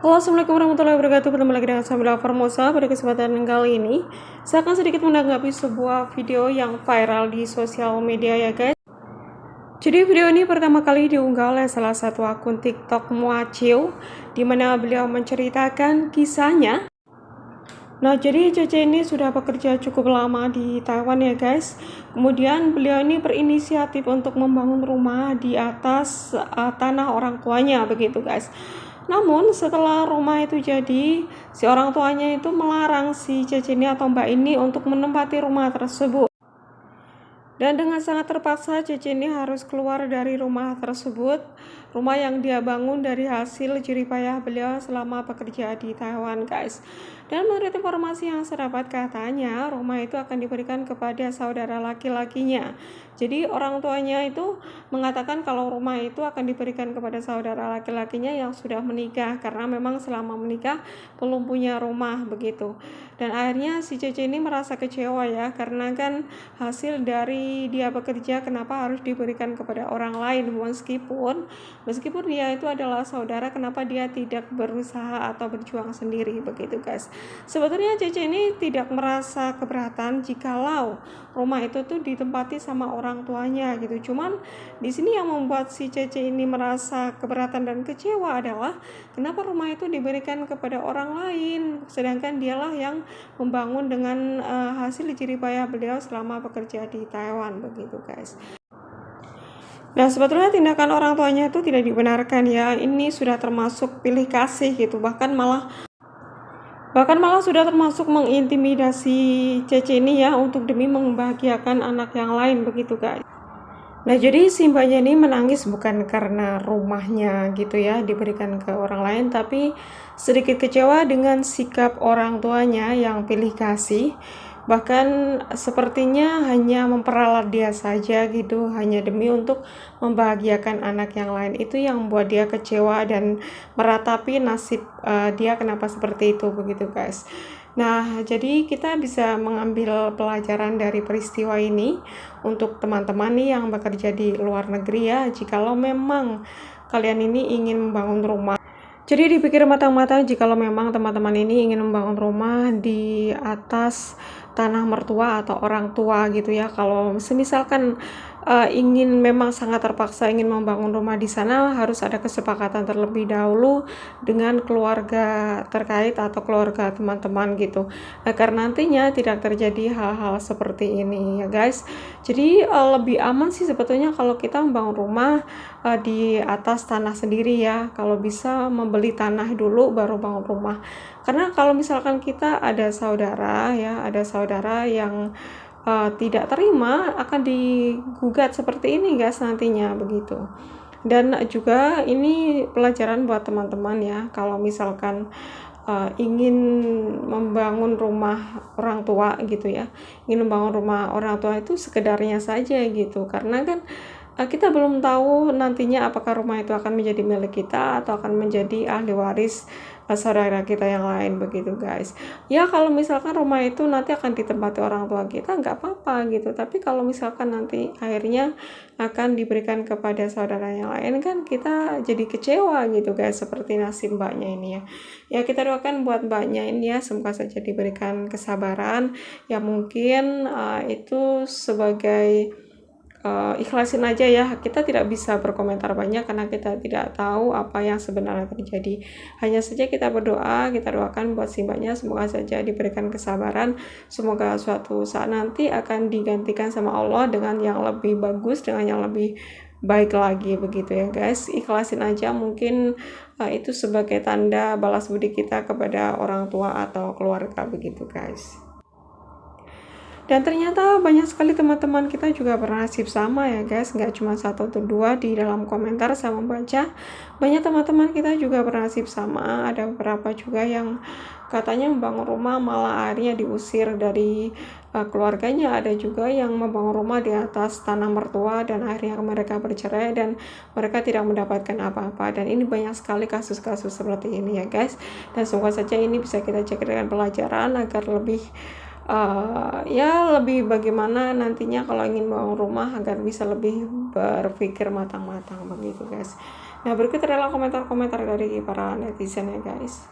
Halo, assalamualaikum warahmatullahi wabarakatuh. Bertemu lagi dengan Samila Formosa. Pada kesempatan kali ini saya akan sedikit menanggapi sebuah video yang viral di sosial media ya guys. Jadi video ini pertama kali diunggah oleh salah satu akun TikTok Muacil, di mana beliau menceritakan kisahnya. Nah, jadi Cece ini sudah bekerja cukup lama di Taiwan ya guys. Kemudian beliau ini berinisiatif untuk membangun rumah di atas tanah orang tuanya begitu guys. Namun setelah rumah itu jadi, si orang tuanya itu melarang si Cece ini atau Mbak ini untuk menempati rumah tersebut. Dan dengan sangat terpaksa Cece ini harus keluar dari rumah tersebut, rumah yang dia bangun dari hasil jeripayah beliau selama bekerja di Taiwan guys. Dan menurut informasi yang saya dapat, katanya rumah itu akan diberikan kepada saudara laki-lakinya. Jadi orang tuanya itu mengatakan kalau rumah itu akan diberikan kepada saudara laki-lakinya yang sudah menikah, karena memang selama menikah belum punya rumah begitu. Dan akhirnya si Cece ini merasa kecewa ya, karena kan hasil dari dia bekerja kenapa harus diberikan kepada orang lain, meskipun dia itu adalah saudara, kenapa dia tidak berusaha atau berjuang sendiri begitu guys. Sebetulnya Cece ini tidak merasa keberatan jikalau rumah itu tuh ditempati sama orang tuanya gitu. Cuman di sini yang membuat si Cece ini merasa keberatan dan kecewa adalah kenapa rumah itu diberikan kepada orang lain, sedangkan dialah yang membangun dengan hasil jeripayah beliau selama bekerja di Taiwan begitu guys. Nah, sebetulnya tindakan orang tuanya itu tidak dibenarkan ya. Ini sudah termasuk pilih kasih gitu. Bahkan malah sudah termasuk mengintimidasi Cece ini ya, untuk demi membahagiakan anak yang lain begitu guys. Nah, jadi si mbaknya ini menangis bukan karena rumahnya gitu ya diberikan ke orang lain, tapi sedikit kecewa dengan sikap orang tuanya yang pilih kasih. Bahkan sepertinya hanya memperalat dia saja gitu, hanya demi untuk membahagiakan anak yang lain. Itu yang membuat dia kecewa dan meratapi nasib dia kenapa seperti itu begitu guys. Nah, jadi kita bisa mengambil pelajaran dari peristiwa ini untuk teman-teman nih yang bekerja di luar negeri ya. Jikalau memang kalian ini ingin membangun rumah, jadi dipikir matang-matang jikalau memang teman-teman ini ingin membangun rumah di atas tanah mertua atau orang tua gitu ya. Kalau semisalkan ingin memang sangat terpaksa ingin membangun rumah di sana, harus ada kesepakatan terlebih dahulu dengan keluarga terkait atau keluarga teman-teman gitu, agar nantinya tidak terjadi hal-hal seperti ini ya guys. Jadi lebih aman sih sebetulnya kalau kita membangun rumah di atas tanah sendiri ya. Kalau bisa membeli tanah dulu baru bangun rumah, karena kalau misalkan kita ada saudara yang tidak terima, akan digugat seperti ini guys nantinya begitu. Dan juga ini pelajaran buat teman-teman ya, kalau misalkan ingin membangun rumah orang tua gitu ya, ingin membangun rumah orang tua itu sekedarnya saja gitu, karena kan kita belum tahu nantinya apakah rumah itu akan menjadi milik kita atau akan menjadi ahli waris saudara kita yang lain begitu guys. Ya kalau misalkan rumah itu nanti akan ditempati orang tua kita, nggak apa-apa gitu, tapi kalau misalkan nanti akhirnya akan diberikan kepada saudara yang lain, kan kita jadi kecewa gitu guys, seperti nasib mbaknya ini ya. Ya kita doakan buat mbaknya ini ya, semoga saja diberikan kesabaran ya. Mungkin itu sebagai ikhlasin aja ya, kita tidak bisa berkomentar banyak karena kita tidak tahu apa yang sebenarnya terjadi. Hanya saja kita berdoa, kita doakan buat si mbaknya, semoga saja diberikan kesabaran, semoga suatu saat nanti akan digantikan sama Allah dengan yang lebih bagus, dengan yang lebih baik lagi begitu ya guys. Ikhlasin aja, mungkin itu sebagai tanda balas budi kita kepada orang tua atau keluarga begitu guys. Dan ternyata banyak sekali teman-teman kita juga bernasib sama ya guys, nggak cuma satu atau dua. Di dalam komentar saya membaca banyak teman-teman kita juga bernasib sama. Ada beberapa juga yang katanya membangun rumah malah akhirnya diusir dari keluarganya. Ada juga yang membangun rumah di atas tanah mertua dan akhirnya mereka bercerai dan mereka tidak mendapatkan apa-apa. Dan ini banyak sekali kasus-kasus seperti ini ya guys, dan semoga saja ini bisa kita jadikan pelajaran agar lebih lebih bagaimana nantinya kalau ingin bangun rumah agar bisa lebih berpikir matang-matang begitu guys. Nah, berikut adalah komentar-komentar dari para netizen ya guys.